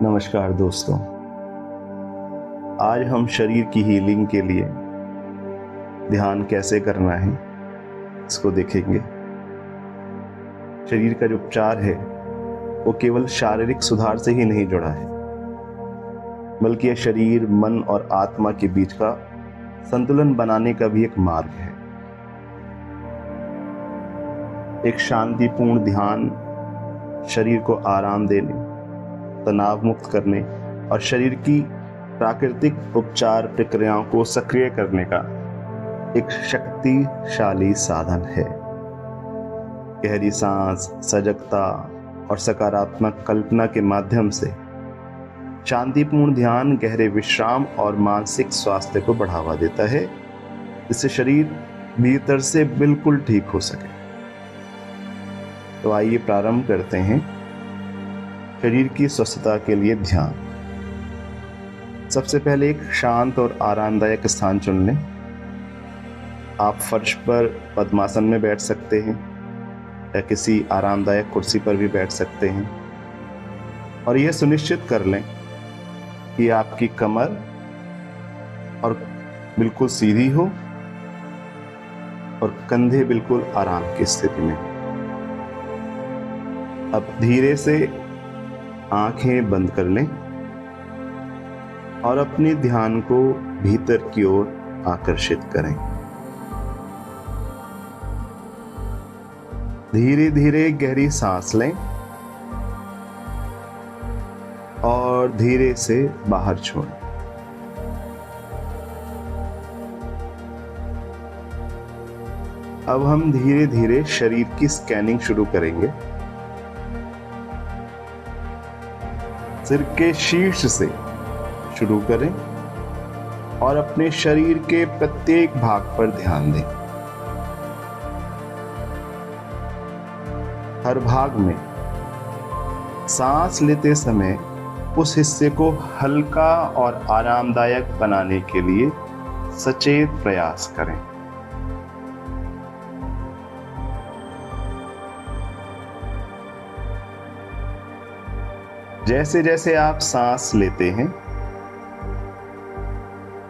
नमस्कार दोस्तों। आज हम शरीर की हीलिंग के लिए ध्यान कैसे करना है इसको देखेंगे। शरीर का जो उपचार है वो केवल शारीरिक सुधार से ही नहीं जुड़ा है, बल्कि यह शरीर, मन और आत्मा के बीच का संतुलन बनाने का भी एक मार्ग है। एक शांतिपूर्ण ध्यान शरीर को आराम देने, तनाव मुक्त करने और शरीर की प्राकृतिक उपचार प्रक्रियाओं को सक्रिय करने का एक शक्तिशाली साधन है। गहरी सांस, सजगता और सकारात्मक कल्पना के माध्यम से शांतिपूर्ण ध्यान गहरे विश्राम और मानसिक स्वास्थ्य को बढ़ावा देता है, जिससे शरीर भीतर से बिल्कुल ठीक हो सके। तो आइए प्रारंभ करते हैं शरीर की स्वस्थता के लिए ध्यान। सबसे पहले एक शांत और आरामदायक स्थान चुन लें। आप फर्श पर पद्मासन में बैठ सकते हैं या किसी आरामदायक कुर्सी पर भी बैठ सकते हैं, और यह सुनिश्चित कर लें कि आपकी कमर और बिल्कुल सीधी हो और कंधे बिल्कुल आराम की स्थिति में। अब धीरे से आंखें बंद कर लें और अपने ध्यान को भीतर की ओर आकर्षित करें। धीरे धीरे गहरी सांस लें और धीरे से बाहर छोड़ें। अब हम धीरे धीरे शरीर की स्कैनिंग शुरू करेंगे। सिर के शीर्ष से शुरू करें और अपने शरीर के प्रत्येक भाग पर ध्यान दें। हर भाग में सांस लेते समय उस हिस्से को हल्का और आरामदायक बनाने के लिए सचेत प्रयास करें। जैसे जैसे आप सांस लेते हैं,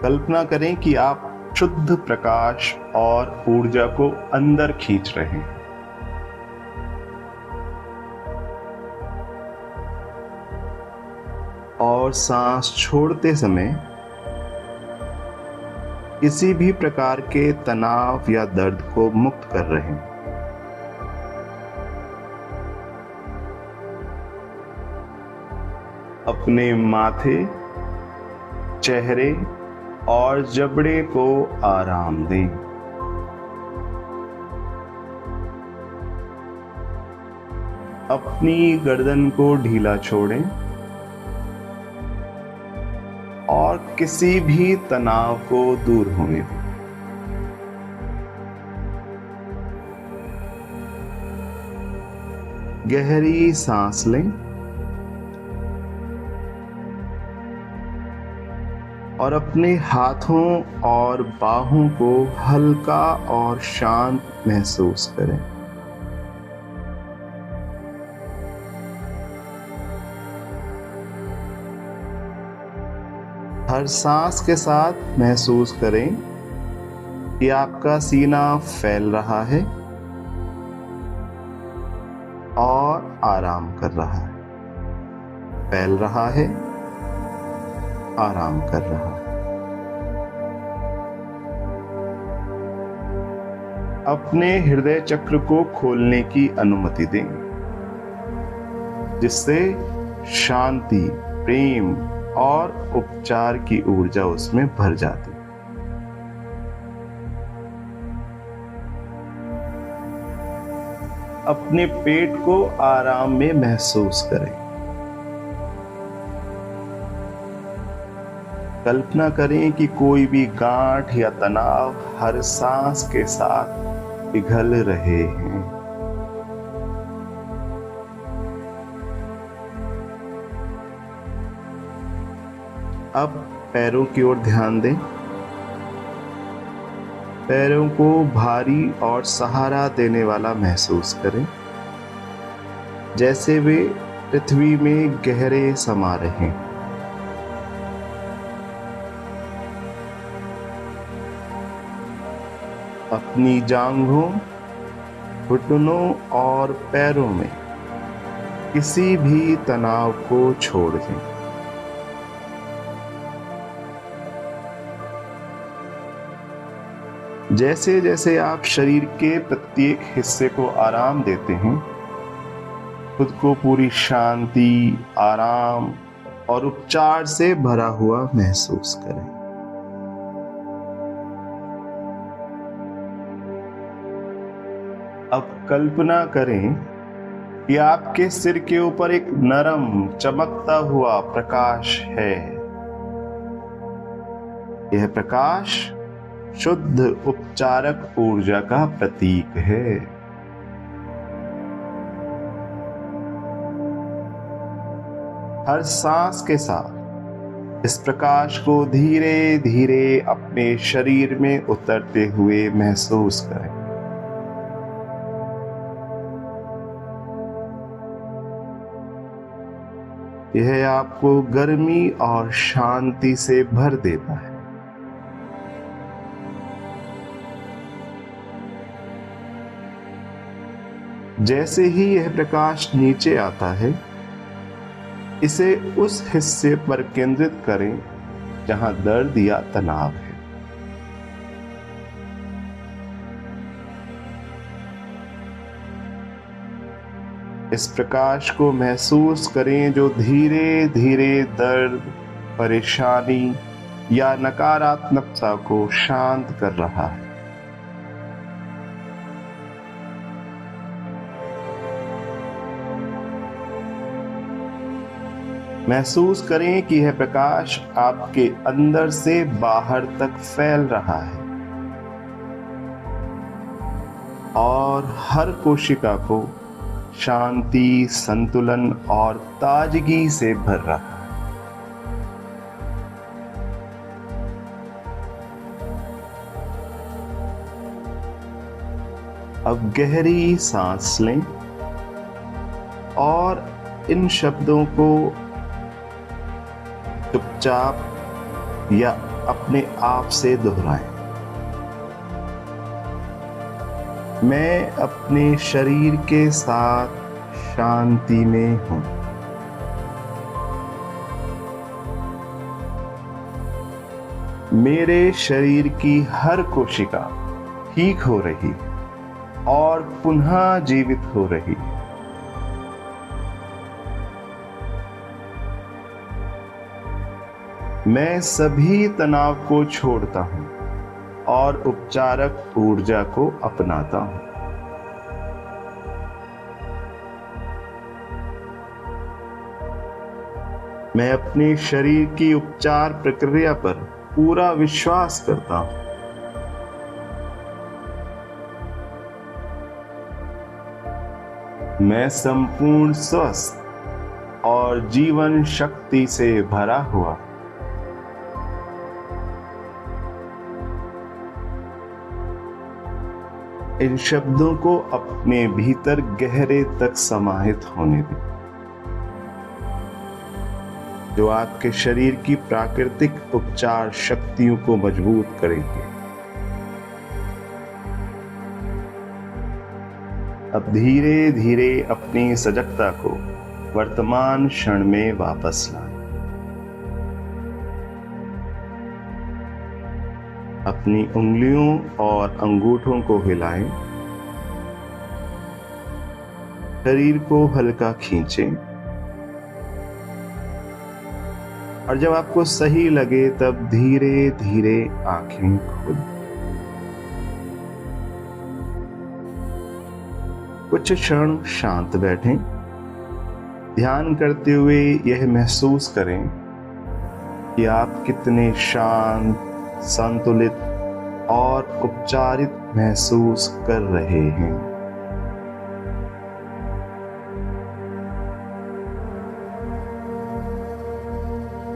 कल्पना करें कि आप शुद्ध प्रकाश और ऊर्जा को अंदर खींच रहे हैं। और सांस छोड़ते समय किसी भी प्रकार के तनाव या दर्द को मुक्त कर रहे हैं। अपने माथे, चेहरे और जबड़े को आराम दें। अपनी गर्दन को ढीला छोड़ें और किसी भी तनाव को दूर होने दें। गहरी सांस लें और अपने हाथों और बाहों को हल्का और शांत महसूस करें। हर सांस के साथ महसूस करें कि आपका सीना फैल रहा है और आराम कर रहा है, फैल रहा है, आराम कर रहा है। अपने हृदय चक्र को खोलने की अनुमति दें, जिससे शांति, प्रेम और उपचार की ऊर्जा उसमें भर जाती। अपने पेट को आराम में महसूस करें। कल्पना करें कि कोई भी गांठ या तनाव हर सांस के साथ पिघल रहे हैं। अब पैरों की ओर ध्यान दें। पैरों को भारी और सहारा देने वाला महसूस करें, जैसे वे पृथ्वी में गहरे समा रहें। अपनी जांघों, घुटनों और पैरों में किसी भी तनाव को छोड़ दें। जैसे जैसे आप शरीर के प्रत्येक हिस्से को आराम देते हैं, खुद को पूरी शांति, आराम और उपचार से भरा हुआ महसूस करें। अब कल्पना करें कि आपके सिर के ऊपर एक नरम, चमकता हुआ प्रकाश है। यह प्रकाश शुद्ध उपचारक ऊर्जा का प्रतीक है। हर सांस के साथ इस प्रकाश को धीरे धीरे अपने शरीर में उतरते हुए महसूस करें। यह आपको गर्मी और शांति से भर देता है। जैसे ही यह प्रकाश नीचे आता है, इसे उस हिस्से पर केंद्रित करें जहां दर्द या तनाव है। इस प्रकाश को महसूस करें जो धीरे धीरे दर्द, परेशानी या नकारात्मकता को शांत कर रहा है। महसूस करें कि यह प्रकाश आपके अंदर से बाहर तक फैल रहा है और हर कोशिका को शांति, संतुलन और ताजगी से भर रहा है। अब गहरी सांस लें और इन शब्दों को चुपचाप या अपने आप से दोहराएं। मैं अपने शरीर के साथ शांति में हूं। मेरे शरीर की हर कोशिका ठीक हो रही और पुनः जीवित हो रही है। मैं सभी तनाव को छोड़ता हूं और उपचारक ऊर्जा को अपनाता हूं। मैं अपने शरीर की उपचार प्रक्रिया पर पूरा विश्वास करता हूं। मैं संपूर्ण स्वस्थ और जीवन शक्ति से भरा हुआ। इन शब्दों को अपने भीतर गहरे तक समाहित होने दें, जो आपके शरीर की प्राकृतिक उपचार शक्तियों को मजबूत करेंगे। अब धीरे धीरे अपनी सजगता को वर्तमान क्षण में वापस लाएं। अपनी उंगलियों और अंगूठों को हिलाएं, शरीर को हल्का खींचें और जब आपको सही लगे तब धीरे धीरे आंखें खोलें। कुछ क्षण शांत बैठें, ध्यान करते हुए यह महसूस करें कि आप कितने शांत, संतुलित और उपचारित महसूस कर रहे हैं।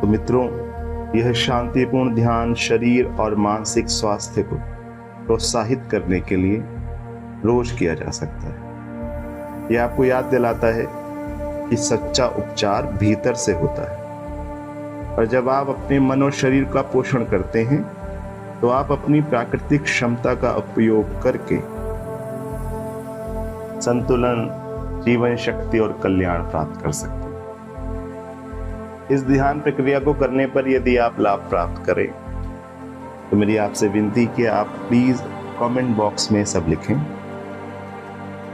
तो मित्रों, यह शांतिपूर्ण ध्यान शरीर और मानसिक स्वास्थ्य को प्रोत्साहित करने के लिए रोज किया जा सकता है। यह आपको याद दिलाता है कि सच्चा उपचार भीतर से होता है। और जब आप अपने मन और शरीर का पोषण करते हैं तो आप अपनी प्राकृतिक क्षमता का उपयोग करके संतुलन, जीवन शक्ति और कल्याण प्राप्त कर सकते हैं। इस ध्यान प्रक्रिया को करने पर यदि आप लाभ प्राप्त करें तो मेरी आपसे विनती कि आप प्लीज कमेंट बॉक्स में सब लिखें।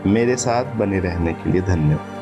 मेरे साथ बने रहने के लिए धन्यवाद।